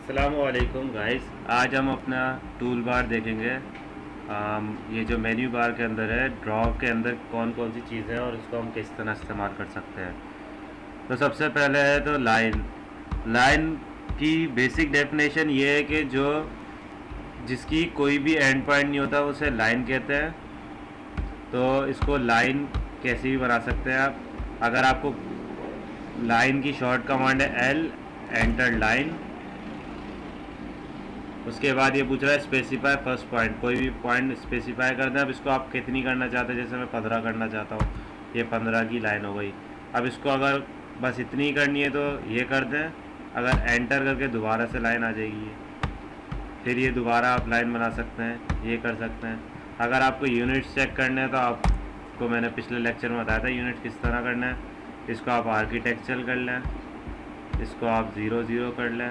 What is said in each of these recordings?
अस्सलामुअलैकुम गाइस। आज हम अपना टूल बार देखेंगे। ये जो मेन्यू बार के अंदर है, ड्रॉ के अंदर कौन कौन सी चीज़ें हैं और इसको हम किस तरह इस्तेमाल कर सकते हैं। तो सबसे पहले है तो लाइन। लाइन की बेसिक डेफिनेशन ये है कि जो जिसकी कोई भी एंड पॉइंट नहीं होता उसे लाइन कहते हैं। तो इसको लाइन कैसे भी बना सकते हैं आप। अगर आपको लाइन की शॉर्ट कमांड है एल, एंटर लाइन। उसके बाद ये पूछ रहा है स्पेसिफाई फर्स्ट पॉइंट, कोई भी पॉइंट स्पेसिफाई करना है। अब इसको आप कितनी करना चाहते हैं, जैसे मैं 15 करना चाहता हूँ, ये 15 की लाइन हो गई। अब इसको अगर बस इतनी ही करनी है तो ये कर दें। अगर एंटर करके दोबारा से लाइन आ जाएगी ये, फिर ये दोबारा आप लाइन बना सकते हैं, ये कर सकते हैं। अगर आपको यूनिट्स चेक करने हैं तो आपको मैंने पिछले लेक्चर में बताया था यूनिट किस तरह करना है। इसको आप आर्किटेक्चरल कर लें, इसको आप 0 0 कर लें,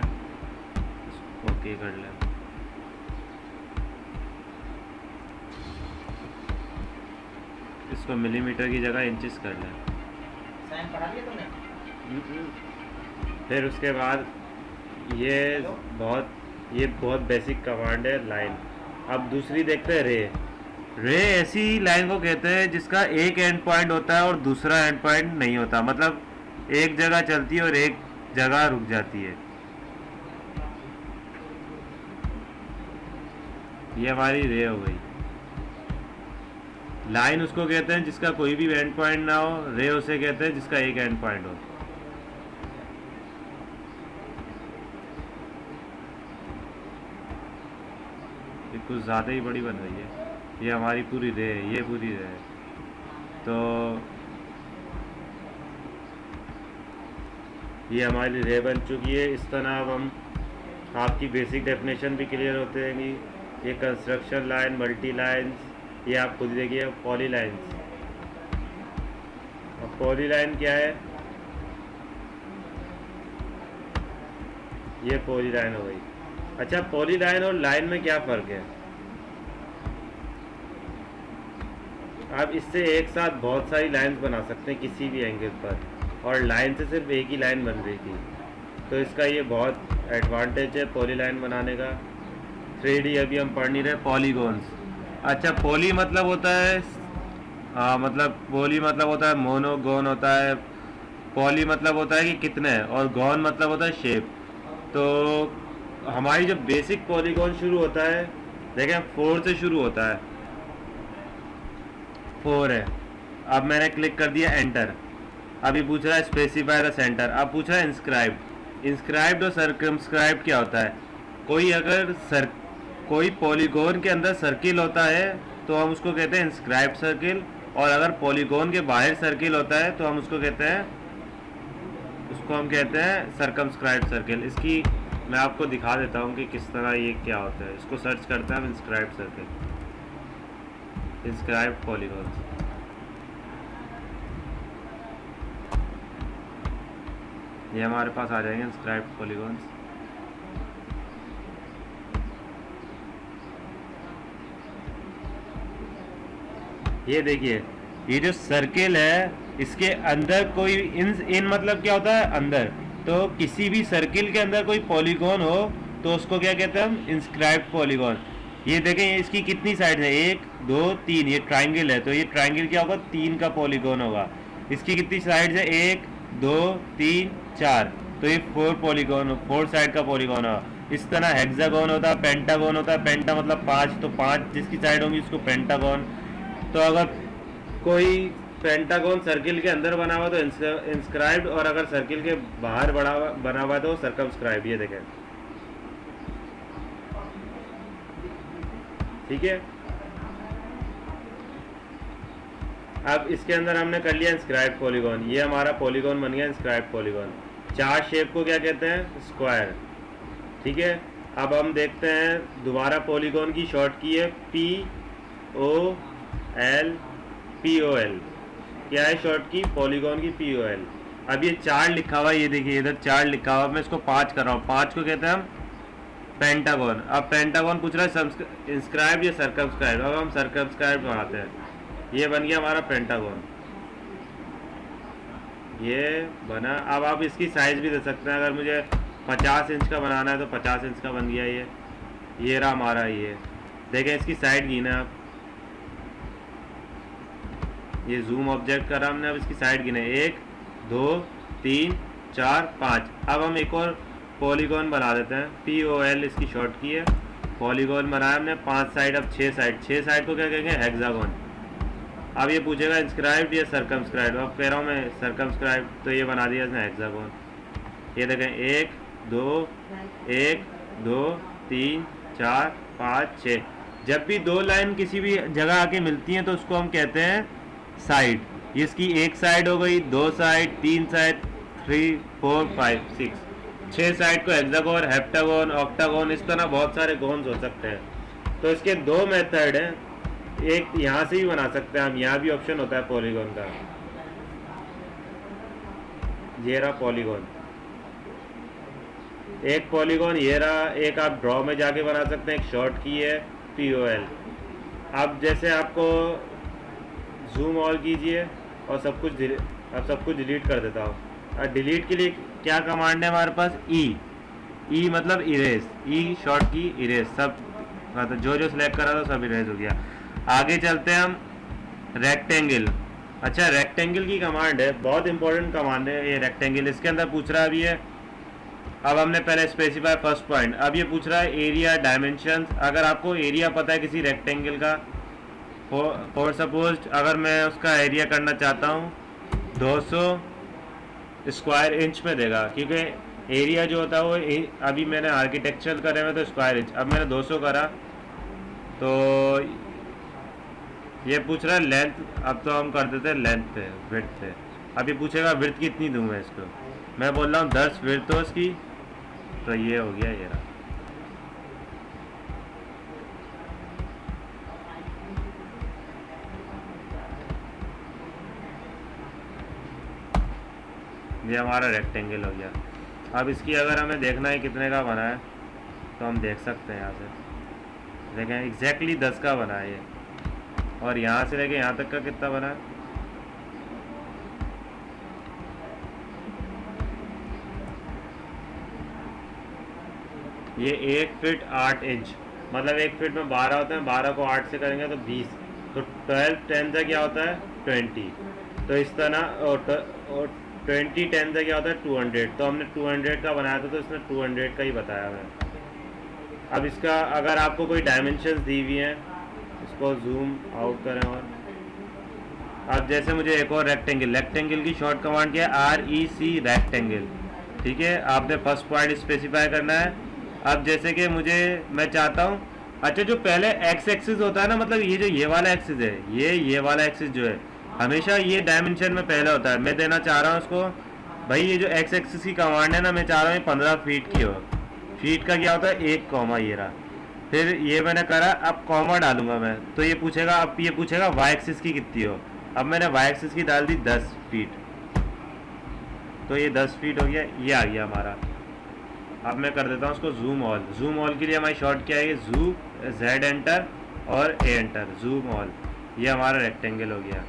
ओके कर लें। इसको मिलीमीटर की जगह इंचेस कर लें। साइन पढ़ा लिया तुमने? फिर उसके बाद ये बहुत बेसिक कमांड है लाइन। अब दूसरी देखते हैं रे। रे ऐसी लाइन को कहते हैं जिसका एक एंड पॉइंट होता है और दूसरा एंड पॉइंट नहीं होता, मतलब एक जगह चलती है और एक जगह रुक जाती है। ये हमारी रे हो गई। लाइन उसको कहते हैं जिसका कोई भी एंड पॉइंट ना हो, रे उसे कहते हैं जिसका एक एंड पॉइंट हो। ये कुछ ज़्यादा ही बड़ी बन रही है। ये हमारी पूरी रे है, ये पूरी रे है। तो ये हमारी रे बन चुकी है। इस तरह अब हम आपकी बेसिक डेफिनेशन भी क्लियर होते रहेंगी। ये कंस्ट्रक्शन लाइन, मल्टी लाइन्स, ये आप खुद देखिए पॉली लाइन्स। अब पॉली लाइन क्या है, ये पॉली लाइन हो गई। अच्छा, पॉली लाइन और लाइन में क्या फ़र्क है। आप इससे एक साथ बहुत सारी लाइन्स बना सकते हैं किसी भी एंगल पर, और लाइन से सिर्फ एक ही लाइन बन रही थी। तो इसका ये बहुत एडवांटेज है पॉली लाइन बनाने का। 3D अभी हम पढ़ नहीं रहे, पॉलीगॉन्स। अच्छा, पॉली मतलब होता है पॉली मतलब होता है मोनोगोन होता है। पॉली मतलब होता है कि कितने है, और गॉन मतलब होता है शेप। तो हमारी जो बेसिक पॉलीगॉन शुरू होता है, देखें 4 से शुरू होता है, 4 है। अब मैंने क्लिक कर दिया एंटर। अभी पूछ रहा है स्पेसिफाई द सेंटर। अब पूछ रहा है इंस्क्राइब्ड। इंस्क्राइब्ड और सर्कमस्क्राइब्ड क्या होता है। कोई पॉलीगॉन के अंदर सर्किल होता है तो हम उसको कहते हैं इंस्क्राइब्ड सर्किल, और अगर पॉलीगॉन के बाहर सर्किल होता है तो हम उसको कहते हैं सर्कमस्क्राइब्ड सर्किल। इसकी मैं आपको दिखा देता हूँ कि किस तरह ये क्या होता है। इसको सर्च करते हैं हम, इंस्क्राइब्ड सर्किल, इंस्क्राइब्ड पॉलीगॉन्स। ये हमारे पास आ जाएंगे इंस्क्राइब्ड पॉलीगॉन्स। ये देखिए, ये जो सर्किल है इसके अंदर कोई इन मतलब क्या होता है अंदर। तो किसी भी सर्किल के अंदर कोई पॉलीगॉन हो तो उसको क्या कहते हैं हम, इंस्क्राइब्ड पॉलीगॉन। ये देखें इसकी कितनी साइड है, 1 2 3। ये ट्राइंगल है तो ये ट्राइंगल क्या होगा, 3 का पॉलीगॉन होगा। इसकी कितनी साइड है, 1 2 3 4। तो ये 4 पॉलीगॉन, 4 साइड का पॉलीगॉन होगा। इस तरह हेक्सागोन होता है, पेंटागोन होता है। पेंटा मतलब 5, तो 5 जिसकी साइड होगी उसको पेंटागोन। तो अगर कोई पेंटागन सर्किल के अंदर बना हुआ तो इंस्क्राइब्ड, और अगर सर्किल के बाहर बना हुआ तो सर्कमस्क्राइब्ड। ये देखें, ठीक है। अब इसके अंदर हमने कर लिया इंस्क्राइब्ड पॉलीगॉन। ये हमारा पॉलीगॉन बन गया इंस्क्राइब्ड पॉलीगॉन। 4 शेप को क्या कहते हैं, स्क्वायर, ठीक है। अब हम देखते हैं दोबारा पॉलीगॉन की शॉर्ट की है POL। क्या है शॉर्ट की, पॉलीगॉन की POL। अब ये 4 लिखा हुआ है, ये देखिए इधर 4 लिखा हुआ है, मैं इसको 5 कर रहा हूँ। 5 को कहते हैं हम पेंटागन। अब पेंटागन पूछ रहा है इंस्क्राइब या सर्कमस्क्राइब। अब हम सर्कमस्क्राइब बनाते हैं। ये बन गया हमारा पेंटागन, ये बना। अब आप इसकी साइज भी दे सकते हैं। अगर मुझे 50 इंच का बनाना है तो 50 इंच का बन गया ये रहा हमारा ये। देखें इसकी साइड गिना आप, ये जूम ऑब्जेक्ट करा हमने, अब इसकी साइड गिने 1 2 3 4 5। अब हम एक और पॉलीगॉन बना देते हैं, POL इसकी शॉर्ट की है। पॉलीगॉन बनाया हमने 5 साइड, अब 6 साइड, 6 साइड को क्या कहेंगे, हेक्सागोन। अब ये पूछेगा इंस्क्राइब्ड या सर्कमस्क्राइब्ड, अब कह रहा हूँ मैं सर्कमस्क्राइब्ड, तो ये बना दिया इसने हेक्सागोन। ये देखें 1 2 3 4 5 6। जब भी दो लाइन किसी भी जगह आके मिलती हैं तो उसको हम कहते हैं साइड। इसकी एक साइड हो गई, 2 साइड, 3 साइड, 3 4 5 6, 6 साइड को हेक्सागोन, हेप्टागोन, ऑक्टागोन, इस तरह बहुत सारे गोन्स हो सकते हैं। तो इसके 2 मेथड हैं, एक यहाँ से ही बना सकते हैं हम, यहाँ भी ऑप्शन होता है पॉलीगॉन का। ये रहा पॉलीगॉन, एक पॉलीगॉन ये रहा, एक आप ड्रॉ में जाके बना सकते हैं, एक शॉर्ट की है POL। अब जैसे आपको जूम ऑल कीजिए और सब कुछ अब सब कुछ डिलीट कर देता हूँ। और डिलीट के लिए क्या कमांड है हमारे पास, ई मतलब इरेज, ई शॉर्ट की इरेज, सब मतलब जो सिलेक्ट करा था सब इरेज हो गया। आगे चलते हैं हम, रेक्टेंगल। अच्छा रेक्टेंगल की कमांड है, बहुत इंपॉर्टेंट कमांड है ये रेक्टेंगल। इसके अंदर पूछ रहा है अभी है, अब हमने पहले स्पेसिफाई फर्स्ट पॉइंट, अब ये पूछ रहा है एरिया डायमेंशंस। अगर आपको एरिया पता है किसी रेक्टेंगल का, फॉर सपोज अगर मैं उसका एरिया करना चाहता हूँ 200 स्क्वायर इंच में देगा, क्योंकि एरिया जो होता है वो अभी मैंने आर्किटेक्चर करे हुए तो स्क्वायर इंच, अब मैंने 200 करा तो ये पूछ रहा है लेंथ। अब तो हम कर देते हैं लेंथ पे, विड्थ पे। अब ये पूछेगा विड्थ कितनी दूँ मैं इसको, मैं बोल रहा हूँ 10 विड्थ हो इसकी, तो ये हो गया ये रहा। ये हमारा रेक्टेंगल हो गया। अब इसकी अगर हमें देखना है कितने का बना है तो हम देख सकते हैं यहाँ से, देखें एग्जैक्टली 10 का बना है ये, और यहाँ से लेके यहाँ तक का कितना बना है, ये 1 फीट 8 इंच, मतलब 1 फीट में 12 होते हैं, 12 को 8 से करेंगे तो 20, तो 12 10 से क्या होता है 20। तो इस तरह और 20 10 से क्या होता है 200। तो हमने 200 का बनाया था तो इसने 200 का ही बताया हमें। अब इसका अगर आपको कोई डायमेंशंस दी हुई हैं, इसको जूम आउट करें। और अब जैसे मुझे एक और रेक्टेंगल की शॉर्ट कमांड क्या है, REC रेक्टेंगल, ठीक है। आपने फर्स्ट पॉइंट स्पेसिफाई करना है। अब जैसे कि मैं चाहता हूँ, अच्छा जो पहले एक्स एक्सिस होता है ना, मतलब ये जो ये वाला एक्सिस है, ये वाला एक्सिस जो है हमेशा ये डायमेंशन में पहले होता है। मैं देना चाह रहा हूँ उसको, भाई ये जो एक्स एक्सिस की कमांड है ना, मैं चाह रहा हूँ 15 फीट की हो। फीट का क्या होता है 1 कॉमा, ये रहा। फिर ये मैंने करा, अब कॉमा डालूंगा मैं, तो ये पूछेगा, अब ये पूछेगा वाई एक्सिस की कितनी हो। अब मैंने वाई एक्सिस की डाल दी 10 फीट, तो ये 10 फीट हो गया, ये आ गया हमारा। अब मैं कर देता हूँ उसको जूम ऑल। जूम ऑल के लिए हमारी शॉर्ट क्या है, जू Z एंटर और A एंटर, जूम ऑल। ये हमारा रेक्टेंगल हो गया।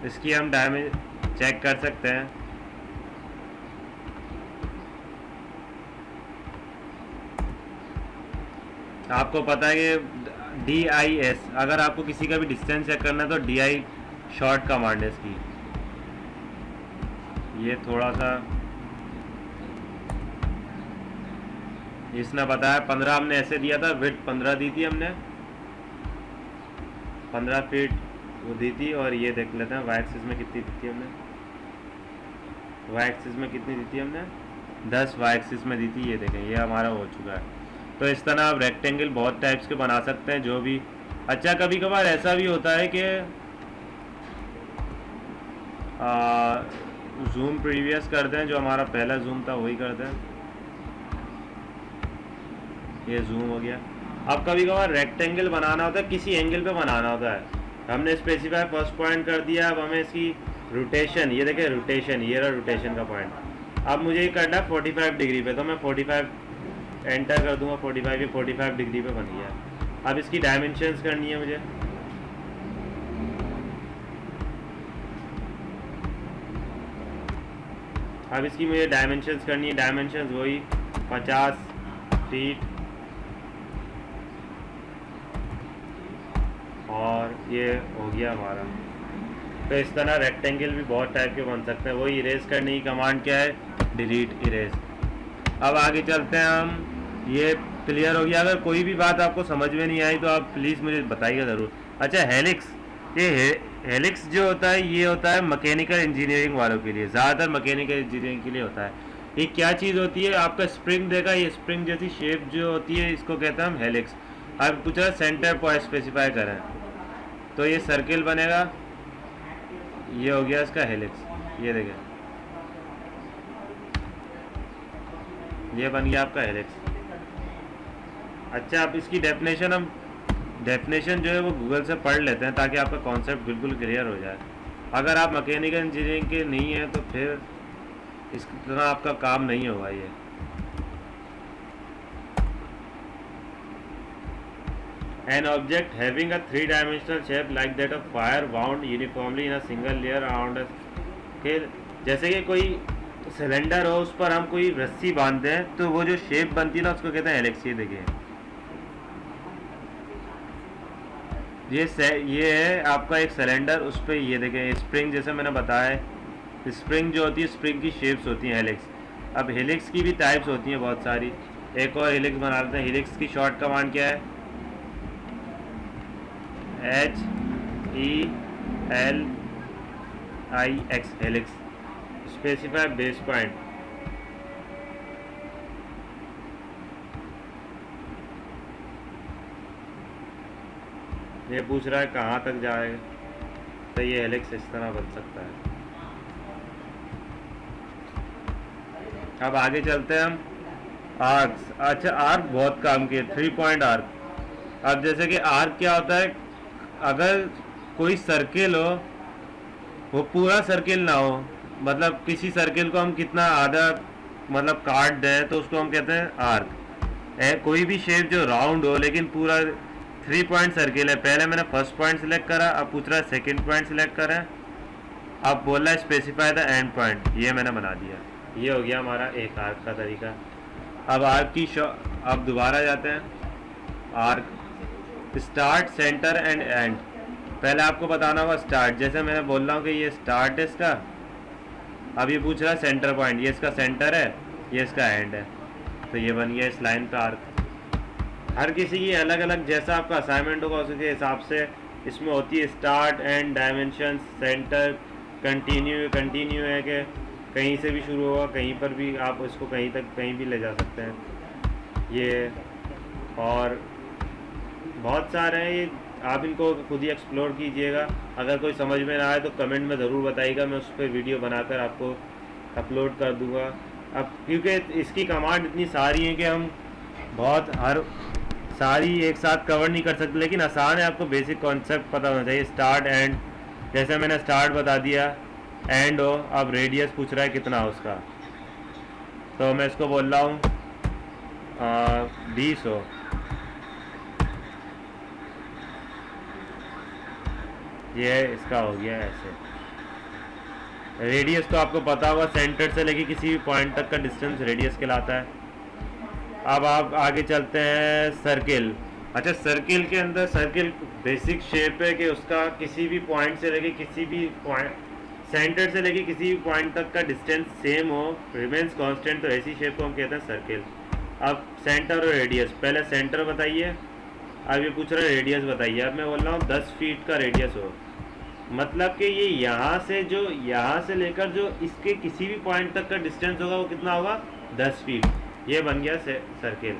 इसकी हम डायमेंशन चेक कर सकते हैं। आपको पता है कि DIS, अगर आपको किसी का भी डिस्टेंस चेक करना है तो DI शॉर्ट कमांड है इसकी। ये थोड़ा सा इसने बताया 15 हमने ऐसे दिया था, विड्थ 15 दी थी हमने, 15 फीट वो दी थी। और ये देख लेते हैं वाई एक्सिस में कितनी दी थी हमने, वाई एक्सिस में कितनी दी थी हमने 10 वाई एक्सिस में दी थी। ये देखें ये हमारा हो चुका है। तो इस तरह आप रेक्टेंगल बहुत टाइप्स के बना सकते हैं जो भी। अच्छा कभी कभार ऐसा भी होता है कि जूम प्रीवियस कर दें, जो हमारा पहला जूम था वही कर दें, ये जूम हो गया। अब कभी कभार रेक्टेंगल बनाना होता है, किसी एंगल पे बनाना होता है, हमने स्पेसिफाई फर्स्ट पॉइंट कर दिया। अब हमें इसकी रोटेशन, ये देखिए रोटेशन, ये रहा रोटेशन का पॉइंट। अब मुझे ये करना है 45 डिग्री पे, तो मैं 45 एंटर कर दूंगा, 45 ये 45 डिग्री पे बन गया। अब इसकी डायमेंशंस करनी है मुझे, अब इसकी मुझे डायमेंशंस करनी है, डायमेंशंस वही 50 फीट, और ये हो गया हमारा। तो इस तरह रेक्टेंगल भी बहुत टाइप के बन सकते हैं। वही इरेज करने की कमांड क्या है, डिलीट इरेज। अब आगे चलते हैं हम। ये क्लियर हो गया। अगर कोई भी बात आपको समझ में नहीं आई तो आप प्लीज़ मुझे बताइएगा ज़रूर। अच्छा, हेलिक्स, ये हेलिक्स जो होता है ये होता है मैकेनिकल इंजीनियरिंग वालों के लिए, ज़्यादातर मैकेनिकल इंजीनियरिंग के लिए होता है। ये क्या चीज़ होती है, आपका स्प्रिंग देगा, ये स्प्रिंग जैसी शेप जो होती है इसको कहते हैं हम हेलिक्स। अब पूछ रहा है सेंटर पॉइंट स्पेसिफाई करें, तो ये सर्किल बनेगा, ये हो गया इसका हेलिक्स। ये देखें, ये बन गया आपका हेलिक्स। अच्छा, अब इसकी डेफिनेशन हम डेफिनेशन जो है वो गूगल से पढ़ लेते हैं ताकि आपका कॉन्सेप्ट बिल्कुल क्लियर हो जाए। अगर आप मैकेनिकल इंजीनियरिंग के नहीं हैं तो फिर इस तरह आपका काम नहीं होगा। ये An object having a three-dimensional shape like that of fire wound uniformly in a single layer around a scale। जैसे कि कोई सिलेंडर हो, उस पर हम कोई रस्सी बांधते हैं तो वो जो शेप बनती है ना उसको कहते हैं हेलिक्स। ये देखिए, ये है आपका एक सिलेंडर, उस पर ये देखें स्प्रिंग, जैसे मैंने बताया है स्प्रिंग जो होती है स्प्रिंग की शेप्स होती हैं हेलिक्स। अब हेलिक्स की भी टाइप्स होती हैं बहुत सारी। एक और हेलिक्स बना लेते हैं। हेलिक्स की शॉर्ट कमांड क्या है, HELIX, helix. Specify base point, ये पूछ रहा है कहाँ तक जाएगा, तो ये हेलिक्स इस तरह बन सकता है। अब आगे चलते हैं हम। आर्क्स, अच्छा आर्क बहुत काम किए, 3 पॉइंट आर्क। अब जैसे कि आर्क क्या होता है, अगर कोई सर्किल हो, वो पूरा सर्किल ना हो, मतलब किसी सर्किल को हम कितना आधा मतलब काट दें तो उसको हम कहते हैं आर्क। कोई भी शेप जो राउंड हो लेकिन पूरा 3 पॉइंट सर्किल है। पहले मैंने फर्स्ट पॉइंट सिलेक्ट करा, अब पूछ रहा है सेकेंड पॉइंट सिलेक्ट करें, अब बोल रहा है स्पेसिफाई द एंड पॉइंट, ये मैंने बना दिया। ये हो गया हमारा एक आर्क का तरीका। अब आर्क की अब दोबारा जाते हैं। Arc start, centre and and. पहले आपको बताना होगा स्टार्ट, जैसे मैंने बोल रहा हूँ कि ये स्टार्ट है इसका। अब ये पूछ रहा है सेंटर पॉइंट, ये इसका सेंटर है, ये इसका एंड है, तो ये बन गया इस लाइन का आर्क। हर किसी की अलग अलग, जैसा आपका असाइनमेंट होगा उसके हिसाब से इसमें होती है start, and, dimension, centre, continue है कि कहीं से भी शुरू होगा, कहीं पर भी आप इसको कहीं तक कहीं भी ले जा सकते हैं। ये और बहुत सारे हैं, ये आप इनको खुद ही एक्सप्लोर कीजिएगा। अगर कोई समझ में ना आए तो कमेंट में ज़रूर बताइएगा, मैं उस पर वीडियो बनाकर आपको अपलोड कर दूंगा। अब क्योंकि इसकी कमांड इतनी सारी हैं कि हम बहुत हर सारी एक साथ कवर नहीं कर सकते, लेकिन आसान है, आपको बेसिक कॉन्सेप्ट पता होना चाहिए। स्टार्ट, एंड, जैसे मैंने स्टार्ट बता दिया, एंड हो, अब रेडियस पूछ रहा है कितना हो उसका, तो मैं इसको बोल रहा हूँ 20 हो। ये इसका हो गया ऐसे। रेडियस तो आपको पता होगा, सेंटर से लेके किसी भी पॉइंट तक का डिस्टेंस रेडियस कहलाता है। अब आप आगे चलते हैं सर्किल। अच्छा, सर्किल के अंदर सर्किल बेसिक शेप है कि उसका किसी भी पॉइंट से लेके किसी भी पॉइंट, सेंटर से लेके किसी भी पॉइंट तक का डिस्टेंस सेम हो, रिमेन्स कांस्टेंट, तो ऐसी शेप को हम कहते हैं सर्किल। अब सेंटर और रेडियस, पहले सेंटर बताइए, अब ये पूछ रहा है रेडियस बताइए। अब मैं बोल रहा हूँ 10 फीट का रेडियस हो, मतलब कि ये यहाँ से लेकर जो इसके किसी भी पॉइंट तक का डिस्टेंस होगा वो कितना होगा, 10 फीट। ये बन गया सर्किल।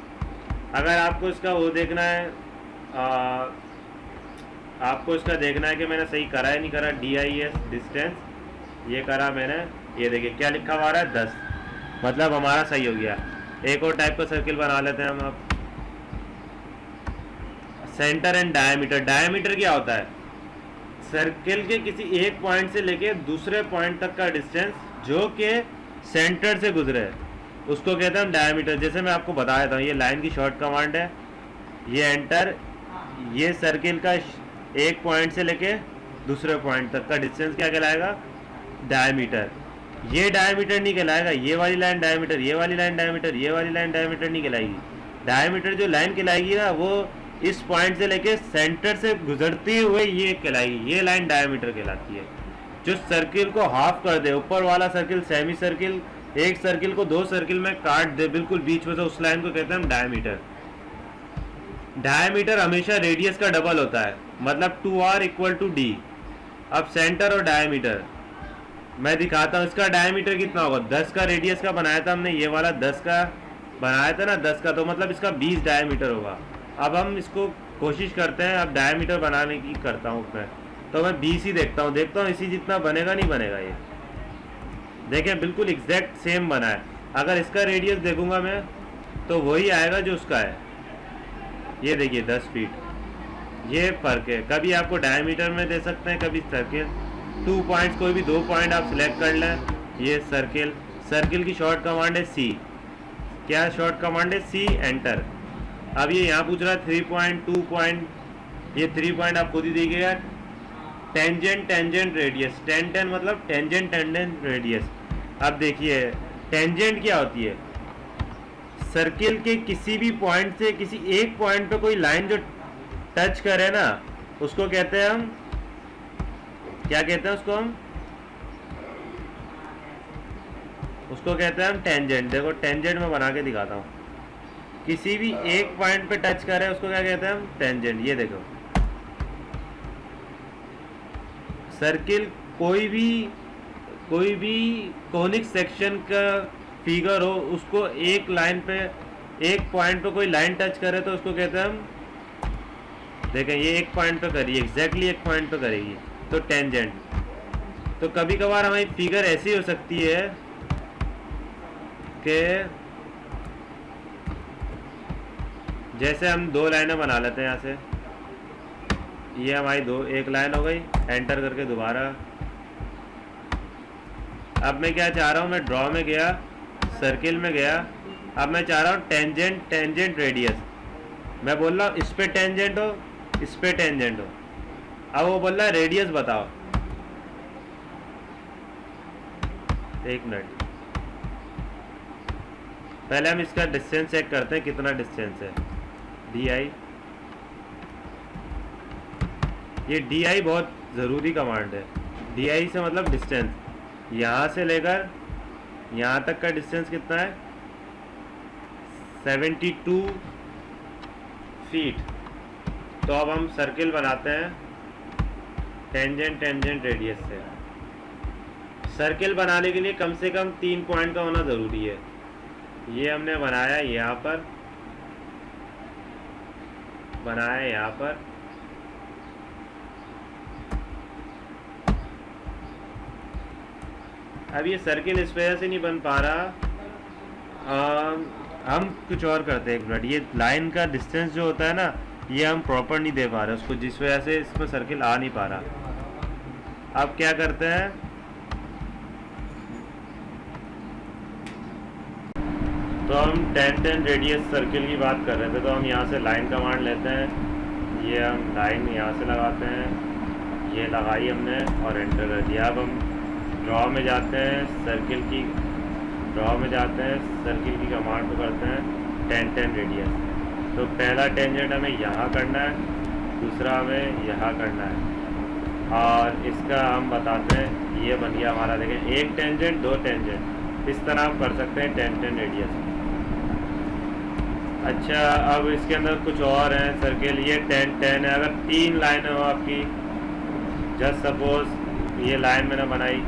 अगर आपको इसका वो देखना है, आपको इसका देखना है कि मैंने सही करा है नहीं करा, DIS डिस्टेंस ये करा मैंने, ये देखिए क्या लिखा हुआ है 10, मतलब हमारा सही हो गया। एक और टाइप का सर्किल बना लेते हैं हम। अब सेंटर एंड डायमीटर। डायमीटर क्या होता है, सर्किल के किसी एक पॉइंट से लेके दूसरे पॉइंट तक का डिस्टेंस जो कि सेंटर से गुजरे, उसको कहते हैं हम डायमीटर। जैसे मैं आपको बता देता हूँ, ये लाइन की शॉर्ट कमांड है, ये एंटर, ये सर्किल का एक पॉइंट से लेके दूसरे पॉइंट तक का डिस्टेंस क्या कहलाएगा, डायमीटर। ये डायमीटर नहीं कहलाएगा, ये वाली लाइन डायमीटर, ये वाली लाइन डायमीटर, ये वाली लाइन डायमीटर नहीं कहलाएगी। डायमीटर जो लाइन कहलाएगी ना वो इस पॉइंट से लेके सेंटर से गुजरते हुए ये कहलाएगी, ये लाइन डायमीटर कहलाती है। जो सर्किल को हाफ कर दे, ऊपर वाला सर्किल सेमी सर्किल, एक सर्किल को दो सर्किल में काट दे बिल्कुल बीच में से, उस लाइन को कहते हैं हम डायमीटर। डायमीटर हमेशा रेडियस का डबल होता है, मतलब 2r इक्वल टू डी। अब सेंटर और डायमीटर मैं दिखाता हूँ, इसका डायमीटर कितना होगा, 10 का रेडियस का बनाया था हमने, ये वाला 10 का बनाया था ना, 10 का, तो मतलब इसका 20 डायमीटर होगा। अब हम इसको कोशिश करते हैं, अब डायमीटर बनाने की करता हूँ मैं, तो मैं 20 ही देखता हूँ इसी जितना बनेगा नहीं बनेगा। ये देखें बिल्कुल एग्जैक्ट सेम बना है। अगर इसका रेडियस देखूंगा मैं तो वही आएगा जो उसका है। ये देखिए 10 फीट, ये फ़र्क है। कभी आपको डायमीटर में दे सकते हैं, कभी सर्किल। 2 पॉइंट्स, कोई भी 2 पॉइंट आप सिलेक्ट कर लें। ये सर्किल, सर्किल की शॉर्ट कमांड है सी। क्या शॉर्ट कमांड है? C enter. अब ये यहाँ पूछ रहा है 3 पॉइंट, 2 पॉइंट, ये 3 पॉइंट आप खुद ही दीजिएगा। टेंजेंट, टेंजेंट रेडियस, टेन मतलब टेंजेंट, टेंजेंट रेडियस। अब देखिए टेंजेंट क्या होती है, सर्किल के किसी भी पॉइंट से किसी एक पॉइंट पे कोई लाइन जो टच करे ना, उसको कहते हैं हम, क्या कहते हैं उसको हम? उसको कहते हैं हम टेंजेंट। देखो टेंजेंट में बना के दिखाता हूँ, किसी भी एक पॉइंट पे टच करे उसको क्या कहते हैं हम? टेंजेंट। ये देखो सर्किल कोई भी कोनिक सेक्शन का फिगर हो, उसको एक लाइन पे, एक पॉइंट पे कोई लाइन टच करे तो उसको कहते हैं हम, देखें ये एक पॉइंट पे करिए, एग्जैक्टली एक पॉइंट पे करेगी तो टेंजेंट। तो कभी कभार हमारी फिगर ऐसी हो सकती है कि जैसे हम 2 लाइनें बना लेते हैं यहाँ से, ये हमारी एक लाइन हो गई, एंटर करके दोबारा। अब मैं क्या चाह रहा हूँ, मैं ड्रॉ में गया, सर्किल में गया, अब मैं चाह रहा हूँ टेंजेंट, टेंजेंट रेडियस। मैं बोल रहा हूँ इस पे टेंजेंट हो, इस पे टेंजेंट हो। अब वो बोल रहा है रेडियस बताओ। 1 मिनट, पहले हम इसका डिस्टेंस चेक करते हैं, कितना डिस्टेंस है। DI, ये DI बहुत ज़रूरी कमांड है। DI से मतलब डिस्टेंस, यहाँ से लेकर यहाँ तक का डिस्टेंस कितना है? 72 फीट। तो अब हम सर्किल बनाते हैं टेंजेंट, टेंजेंट रेडियस से। सर्किल बनाने के लिए कम से कम 3 पॉइंट का होना ज़रूरी है। ये हमने बनाया यहाँ पर, बनाया यहाँ पर, अब ये सर्किल इस वजह से नहीं बन पा रहा, हम कुछ और करते हैं। 1 मिनट, ये लाइन का डिस्टेंस जो होता है ना, ये हम प्रॉपर नहीं दे पा रहे उसको, जिस वजह से इसमें सर्किल आ नहीं पा रहा। अब क्या करते हैं, तो हम 10 रेडियस सर्किल की बात कर रहे थे, तो हम यहाँ से लाइन कमांड लेते हैं। ये हम लाइन यहाँ से लगाते हैं, ये लगाई हमने और एंटर कर दिया। अब हम ड्रॉ में जाते हैं, सर्किल की ड्रॉ में जाते हैं, सर्किल की कमांड को करते हैं 10 रेडियस। तो पहला टेंजेंट हमें यहाँ करना है, दूसरा हमें यहाँ करना है, और इसका हम बताते हैं, ये बन गया हमारा। देखें 1 टेंजेंट, 2 टेंजेंट, इस तरह हम कर सकते हैं 10 रेडियस। अच्छा, अब इसके अंदर कुछ और है सर्किल, ये 10 है। अगर 3 लाइन हो आपकी, जस्ट सपोज ये लाइन मैंने बनाई,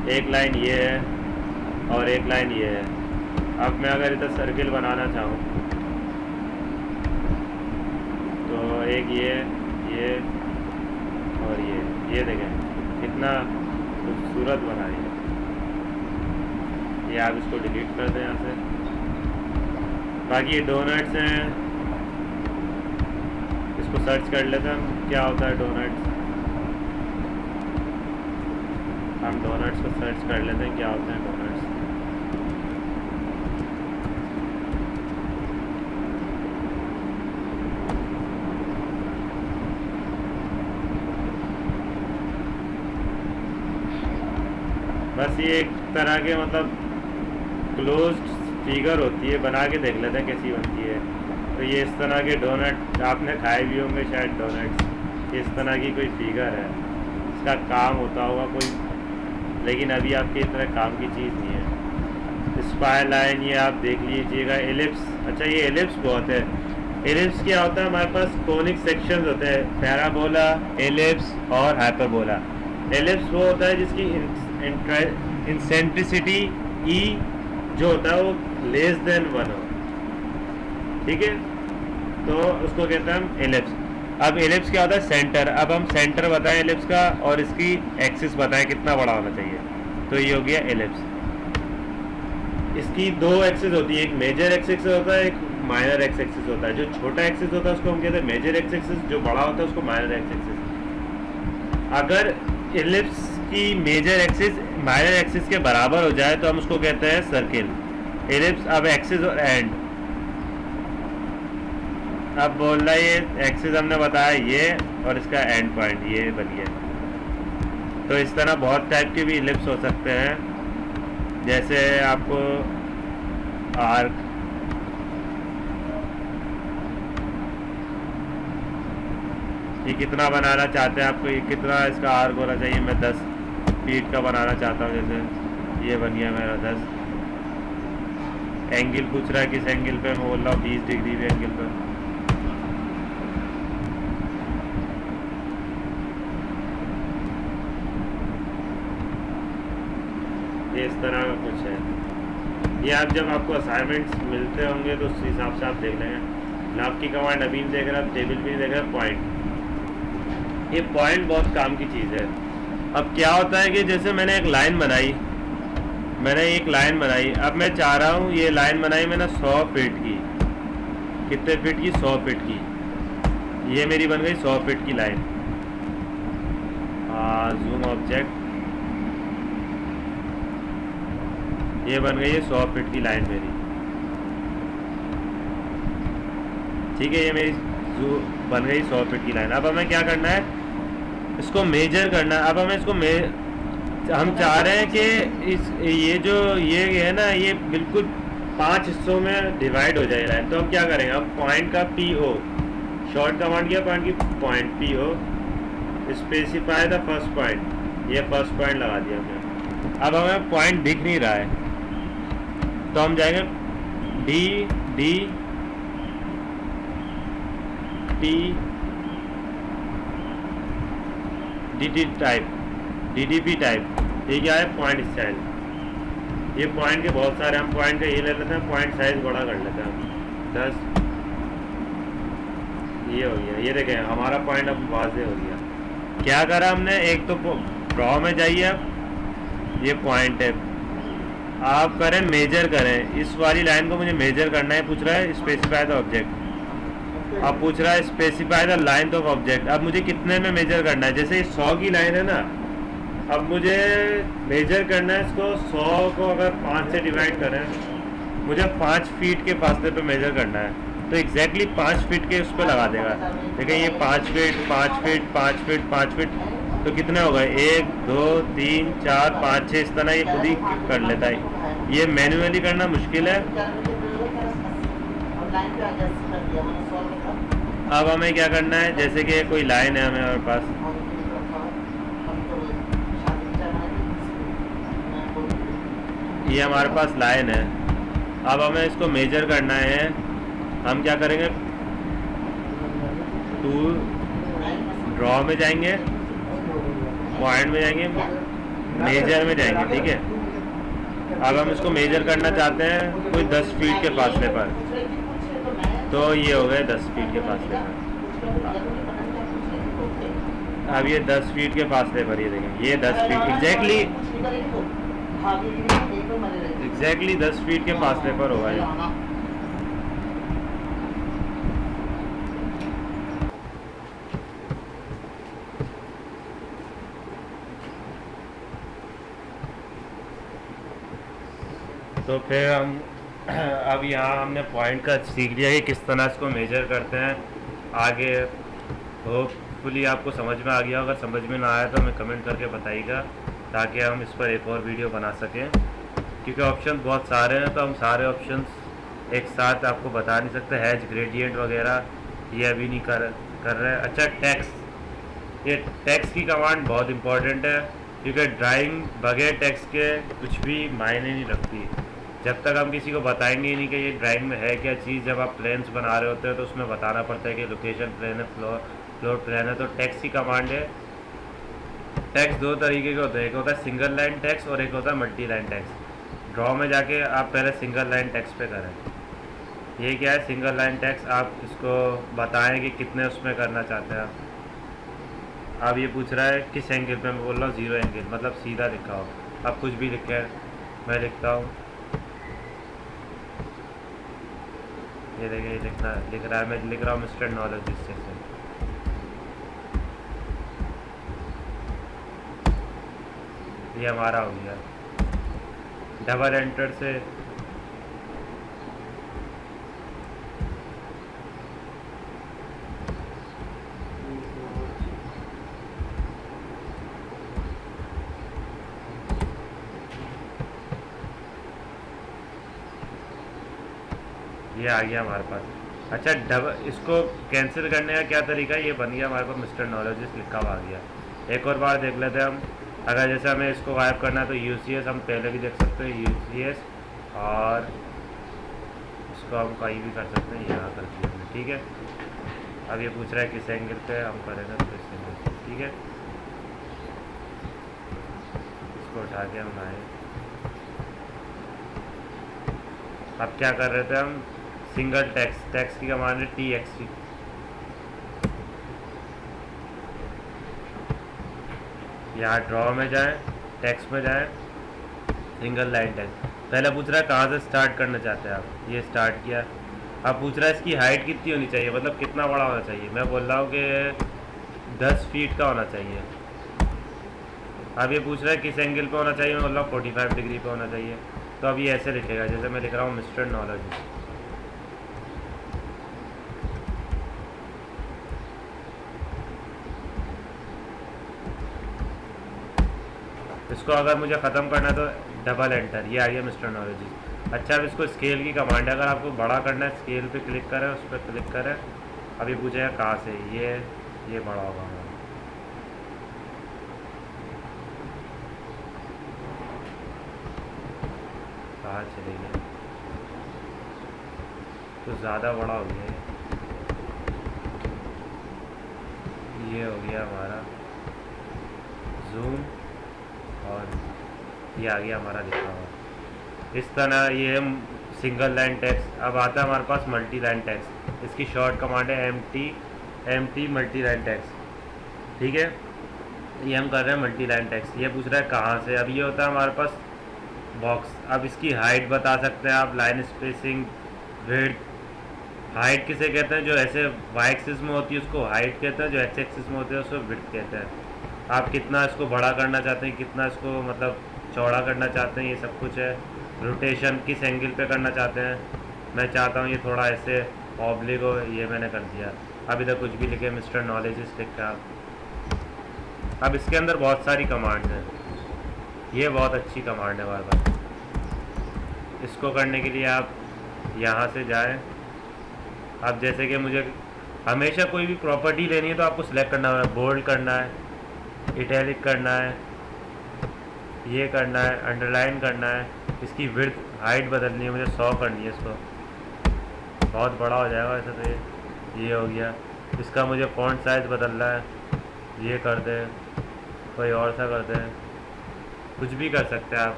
एक लाइन ये है और एक लाइन ये है। अब मैं अगर इधर सर्किल बनाना चाहूँ तो एक ये और ये देखें कितना खूबसूरत बना है। ये आप इसको डिलीट कर दें यहाँ से। बाकी ये डोनट्स हैं, इसको सर्च कर लेते हैं हम, क्या होता है डोनट्स। हम डोनट्स को सर्च कर लेते हैं, क्या होते हैं डोनट्स। बस ये एक तरह के मतलब क्लोज फिगर होती है, बना के देख लेते हैं कैसी बनती है। तो ये इस तरह के डोनट आपने खाए भी होंगे शायद, डोनट्स इस तरह की कोई फिगर है, इसका काम होता होगा कोई, लेकिन अभी आपके इतना काम की चीज़ नहीं है। स्पायर लाइन ये आप देख लीजिएगा। एलिप्स, अच्छा ये एलिप्स बहुत है। एलिप्स क्या होता है, हमारे पास कोनिक सेक्शंस होते हैं, पैराबोला, एलिप्स और हाइपरबोला। एलिप्स वो होता है जिसकी इंसेंट्रिसिटी ई जो होता है वो लेस देन 1 हो, ठीक है, तो उसको कहते हैं हम एलिप्स। अब एलिप्स क्या होता है, सेंटर। अब हम सेंटर बताएं एलिप्स का और इसकी एक्सिस बताएं कितना बड़ा होना चाहिए, तो ये हो गया एलिप्स। इसकी 2 एक्सिस होती है, एक मेजर एक्सिस होता है, एक माइनर एक्सिस होता है। जो छोटा एक्सिस होता है उसको हम कहते हैं मेजर एक्सिस, जो बड़ा होता है उसको माइनर एक्सिस। अगर एलिप्स की मेजर एक्सिस माइनर एक्सिस के बराबर हो जाए तो हम उसको कहते हैं सर्किल। एलिप्स अब एक्सिस और एंड, अब बोल रहा है ये एक्सिस हमने बताया ये, और इसका एंड पॉइंट ये बन गया। तो इस तरह बहुत टाइप के भी एलिप्स हो सकते हैं, जैसे आपको आर्क, ये कितना बनाना चाहते हैं आपको, ये कितना इसका आर्क होना चाहिए। मैं 10 फीट का बनाना चाहता हूँ, जैसे ये बन गया मेरा 10। एंगल पूछ रहा है किस एंगल पे, मैं बोल रहा हूँ 20 डिग्री पे एंगल पे। ये इस तरह का कुछ है। ये आप जब आपको असाइनमेंट्स मिलते होंगे तो उस हिसाब से आप देख लेंगे। नाप की कमांड अभी नहीं देख रहा, टेबल भी नहीं देख रहा, पॉइंट, ये पॉइंट बहुत काम की चीज़ है। अब क्या होता है कि जैसे मैंने एक लाइन बनाई, अब मैं चाह रहा हूँ ये लाइन बनाई मैंने 100 फीट की, कितने फीट की, 100 फीट की, ये मेरी बन गई 100 फीट की लाइन। जूम ऑब्जेक्ट, ये बन गई है 100 फीट की लाइन मेरी, ठीक है, ये मेरी बन गई 100 फीट की लाइन। अब हमें क्या करना है, इसको मेजर करना है। अब हमें इसको हम चाह रहे हैं कि ये है ना, ये बिल्कुल 5 हिस्सों में डिवाइड हो जाए लाइन। तो हम क्या करेंगे, अब पॉइंट का PO, शॉर्ट कमांड किया, पॉइंट की point PO, specify the first point, ये फर्स्ट पॉइंट लगा दिया हमने। अब हमें पॉइंट दिख नहीं रहा है, तो हम जाएंगे DDP टाइप, ये क्या है, पॉइंट स्टाइल। ये पॉइंट के बहुत सारे, हम पॉइंट का ये ले लेते हैं, पॉइंट साइज बड़ा कर लेते हैं 10, ये हो गया। ये देखें हमारा पॉइंट अब वाज़ेह हो गया। क्या करा हमने, एक तो ड्रॉ में जाइए, अब ये पॉइंट है, आप करें मेजर करें, इस वाली लाइन को मुझे मेजर करना है। पूछ रहा है स्पेसिफाई द ऑब्जेक्ट, अब पूछ रहा है specify the line of object. अब मुझे कितने में मेजर करना है, जैसे 100 की लाइन है ना, अब मुझे मेजर करना है इसको, 100 को अगर 5 से डिवाइड करें, मुझे 5 फीट के फासले पे मेजर करना है, तो एग्जैक्टली 5 फीट के उस पर लगा देगा। देखिए ये 5 फीट 5 फीट 5 फीट 5 फीट, तो कितने हो गए, 1 2 3 4 5 6, इस तरह ये खुद ही कर लेता है। ये मैन्युअली करना मुश्किल है। अब हमें क्या करना है, जैसे कि कोई लाइन है हमारे पास, ये हमारे पास लाइन है, अब हमें इसको मेजर करना है। हम क्या करेंगे, टूल ड्रॉ में जाएंगे, पॉइंट में जाएंगे, मेजर में जाएंगे, ठीक है। अब हम इसको मेजर करना चाहते हैं कोई 10 फीट के फासले पर, तो ये हो गए 10 फीट के फासले पर। अब ये 10 फीट के फासले पर, ये देखें ये 10 फीट एग्जैक्टली 10 फीट के फासले पर होगा ये। तो फिर हम अब यहाँ हमने पॉइंट का सीख लिया कि किस तरह इसको मेजर करते हैं। आगे होपफुली आपको समझ में आ गया, अगर समझ में ना आया तो हमें कमेंट करके बताइएगा ताकि हम इस पर एक और वीडियो बना सकें, क्योंकि ऑप्शन बहुत सारे हैं तो हम सारे ऑप्शंस एक साथ आपको बता नहीं सकते। हैज, ग्रेडियंट वगैरह ये अभी नहीं कर रहे हैं। अच्छा, टैक्स, ये टैक्स की कमांड बहुत इंपॉर्टेंट है, क्योंकि ड्राइंग बगैर टैक्स के कुछ भी मायने नहीं रखती। जब तक हम किसी को बताएंगे ही नहीं कि ये ड्राइंग में है क्या चीज़। जब आप प्लेन्स बना रहे होते हैं तो उसमें बताना पड़ता है कि लोकेशन प्लेन है, फ्लोर प्लेन है। तो टैक्स की कमांड है। टैक्स दो तरीके के होते हैं, एक होता है सिंगल लाइन टैक्स और एक होता है मल्टी लाइन टैक्स। ड्रॉ में जाके आप पहले सिंगल लाइन टैक्स पे करें। ये क्या है सिंगल लाइन टैक्स, आप इसको बताएं कि कितने उसमें करना चाहते हैं आप। अब ये पूछ रहा है किस एंगल पे, मैं बोल रहा हूँ 0 एंगल, मतलब सीधा लिखा हो। आप कुछ भी लिखें, मैं लिखता हूँ, ये देखिए ये लिख रहा है, मैं लिख रहा हूँ मिस्टर नॉलेज से। ये हमारा हो गया। डबल एंटर से ये आ गया हमारे पास। अच्छा, डबल इसको कैंसिल करने का क्या तरीका है, ये बन गया हमारे पास मिस्टर नॉलेजिस्ट लिखा हुआ आ गया। एक और बार देख लेते हैं हम। अगर जैसे हमें इसको गायब करना है तो UCS हम पहले भी देख सकते हैं, UCS, और इसको हम कहीं भी कर सकते हैं, यहाँ कर दिया हमने, ठीक है। अब ये पूछ रहा है किस एंगल पे हम करेंगे, तो इस एंगल पे, ठीक है। इसको उठा के हम आए। अब क्या कर रहे थे हम, सिंगल टैक्स की कमांड है TXT। यहाँ ड्रॉ में जाएं, टैक्स में जाएं, सिंगल लाइन टैक्स। पहले पूछ रहा है कहाँ से स्टार्ट करना चाहते हैं आप, ये स्टार्ट किया। अब पूछ रहा है इसकी हाइट कितनी होनी चाहिए, मतलब कितना बड़ा होना चाहिए। मैं बोल रहा हूँ कि 10 फीट का होना चाहिए। अब ये पूछ रहा है किस एंगल पे होना चाहिए, मैं बोल रहा हूँ 45 डिग्री पे होना चाहिए। तो अब ये ऐसे लिखेगा जैसे मैं लिख रहा हूँ मिस्टर नॉलेज। इसको अगर मुझे ख़त्म करना है तो डबल एंटर, ये आ गया मिस्टर नॉलेज। अच्छा, अब इसको स्केल की कमांड है, अगर आपको बड़ा करना है स्केल पे क्लिक करें, उस पर क्लिक करें। अभी पूछेगा कहाँ से, ये बड़ा होगा हमारा। कहाँ चले गए, तो ज़्यादा बड़ा हो गया ये हो गया हमारा जूम, और ये आ गया हमारा लिखा हुआ। इस तरह ये सिंगल लाइन टेक्स्ट। अब आता है हमारे पास मल्टी लाइन टेक्स्ट। इसकी शॉर्ट कमांड है MT मल्टी लाइन टेक्स्ट, ठीक है। ये हम कर रहे हैं मल्टी लाइन टेक्स्ट। ये पूछ रहा है कहाँ से, अब ये होता है हमारे पास बॉक्स। अब इसकी हाइट बता सकते हैं आप, लाइन स्पेसिंग, विड्थ। हाइट किसे कहते हैं, जो ऐसे वाई एक्सिस में होती है उसको हाइट कहते हैं, जो एक्स एक्सिस में होती है उसको विड्थ कहते हैं। आप कितना इसको बड़ा करना चाहते हैं, कितना इसको मतलब चौड़ा करना चाहते हैं, ये सब कुछ है। रोटेशन किस एंगल पे करना चाहते हैं, मैं चाहता हूँ ये थोड़ा ऐसे ऑब्लिक हो, ये मैंने कर दिया। अब इधर कुछ भी लिखे, मिस्टर नॉलेजिस्ट लिख के आप। अब इसके अंदर बहुत सारी कमांड हैं, ये बहुत अच्छी कमांड है हमारे पास। इसको करने के लिए आप यहाँ से जाएं। अब जैसे कि मुझे हमेशा कोई भी प्रॉपर्टी लेनी है तो आपको सिलेक्ट करना है, बोल्ड करना है, इटैलिक करना है, ये करना है, अंडरलाइन करना है। इसकी विड्थ हाइट बदलनी है, मुझे 100 करनी है। इसको बहुत बड़ा हो जाएगा ऐसे, तो ये हो गया। इसका मुझे फॉन्ट साइज़ बदलना है, ये कर दें, कोई और सा कर दें, कुछ भी कर सकते हैं आप,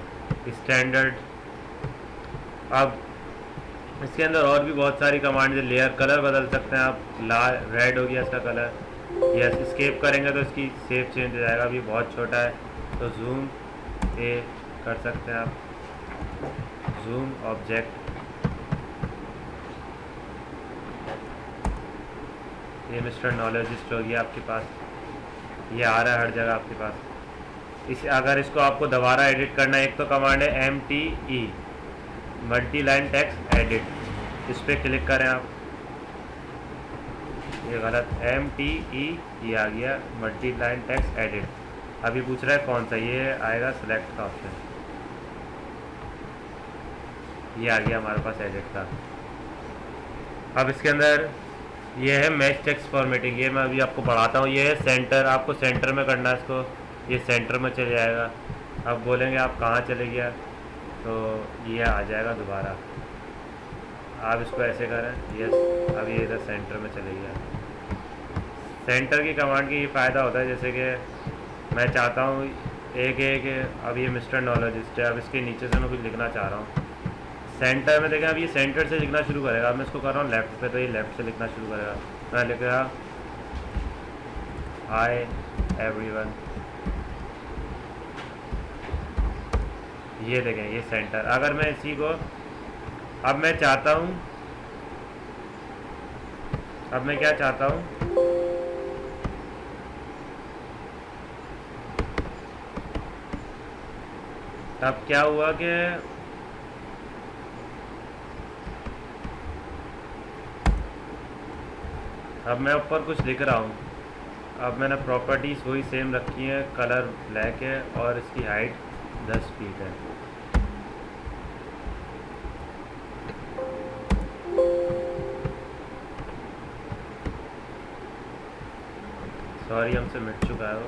स्टैंडर्ड। अब इसके अंदर और भी बहुत सारी कमांड है। लेयर कलर बदल सकते हैं आप, लाल रेड हो गया इसका कलर। यस, स्केप करेंगे तो इसकी शेप चेंज हो जाएगा। अभी बहुत छोटा है तो जूम ए कर सकते हैं आप, जूम ऑब्जेक्ट। ये मिस्टर नॉलेजिस्ट हो गया आपके पास, ये आ रहा है हर जगह आपके पास। इस अगर इसको आपको दोबारा एडिट करना है, एक तो कमांड है MTE multi line text edit, इस पर क्लिक करें आप। ये गलत, MTE ये आ गया मल्टी लाइन टेक्स्ट एडिट। अभी पूछ रहा है कौन सा, ये आएगा सिलेक्ट का ऑप्शन, ये आ गया हमारे पास एडिट का। अब इसके अंदर ये है मैच टेक्स्ट फॉर्मेटिंग, ये मैं अभी आपको पढ़ाता हूँ। ये है सेंटर, आपको सेंटर में करना है इसको, ये सेंटर में चले जाएगा। अब बोलेंगे आप कहाँ चले गया, तो ये आ जाएगा दोबारा। आप इसको ऐसे करें, यस, अब ये इधर सेंटर में चले गया। सेंटर की कमांड की ये फ़ायदा होता है, जैसे कि मैं चाहता हूँ अब ये मिस्टर नॉलेजिस्ट है, अब इसके नीचे से मैं कुछ लिखना चाह रहा हूँ। सेंटर में देखें, अब ये सेंटर से लिखना शुरू करेगा। अब मैं इसको कर रहा हूँ लेफ़्ट पे, तो ये लेफ़्ट से लिखना शुरू करेगा। मैं लिख रहा हाय एवरीवन, ये देखें ये सेंटर। अगर मैं इसी को अब मैं चाहता हूँ, अब मैं क्या चाहता हूँ, अब क्या हुआ कि अब मैं ऊपर कुछ लिख रहा हूँ। अब मैंने प्रॉपर्टीज़ वही सेम रखी है, कलर ब्लैक है और इसकी हाइट 10 फीट है। सॉरी हमसे मिट चुका है वो।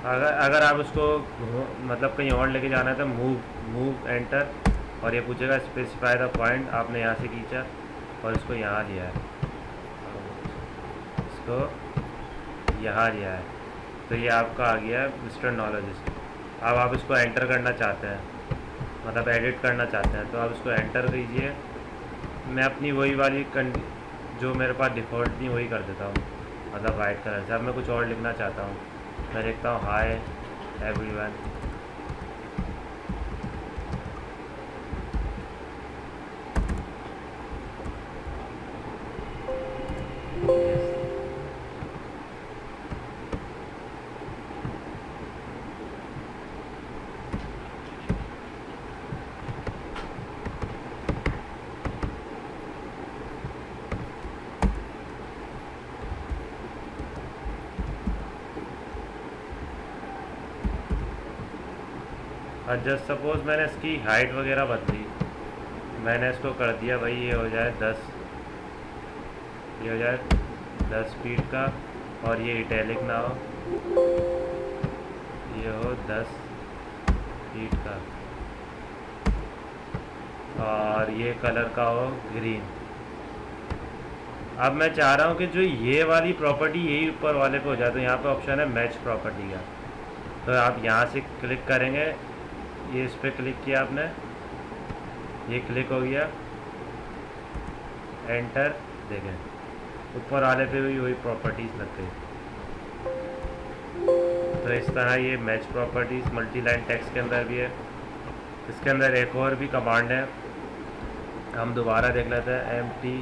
अगर आप उसको मतलब कहीं और लेके जाना है तो मूव एंटर, और ये पूछेगा स्पेसिफाई द पॉइंट, आपने यहाँ से खींचा और इसको यहाँ लिया है, इसको यहाँ लिया है, तो ये आपका आ गया है मिस्टर नॉलेजिस्ट। अब आप इसको एंटर करना चाहते हैं, मतलब एडिट करना चाहते हैं, तो आप इसको एंटर कीजिए। मैं अपनी वही वाली जो मेरे पास डिफ़ॉल्ट थी वही कर देता हूँ, मतलब वाइट कलर से। अब मैं कुछ और लिखना चाहता हूँ, मैं लिखता हूँ हाय एवरीवन। और जस्ट सपोज़ मैंने इसकी हाइट वगैरह बदली, मैंने इसको कर दिया भाई ये हो जाए 10, ये हो जाए 10 फीट का, और ये इटैलिक ना हो, ये हो 10 फीट का, और ये कलर का हो ग्रीन। अब मैं चाह रहा हूँ कि जो ये वाली प्रॉपर्टी यही ऊपर वाले पे हो जाए, तो यहाँ पे ऑप्शन है मैच प्रॉपर्टी का, तो आप यहाँ से क्लिक करेंगे, ये इस पर क्लिक किया आपने, ये क्लिक हो गया, एंटर, देखें ऊपर वाले पे भी वही प्रॉपर्टीज़ लग गई। तो इस तरह ये match properties multi line text के अंदर भी है। इसके अंदर एक और भी कमांड है, हम दोबारा देख लेते हैं, empty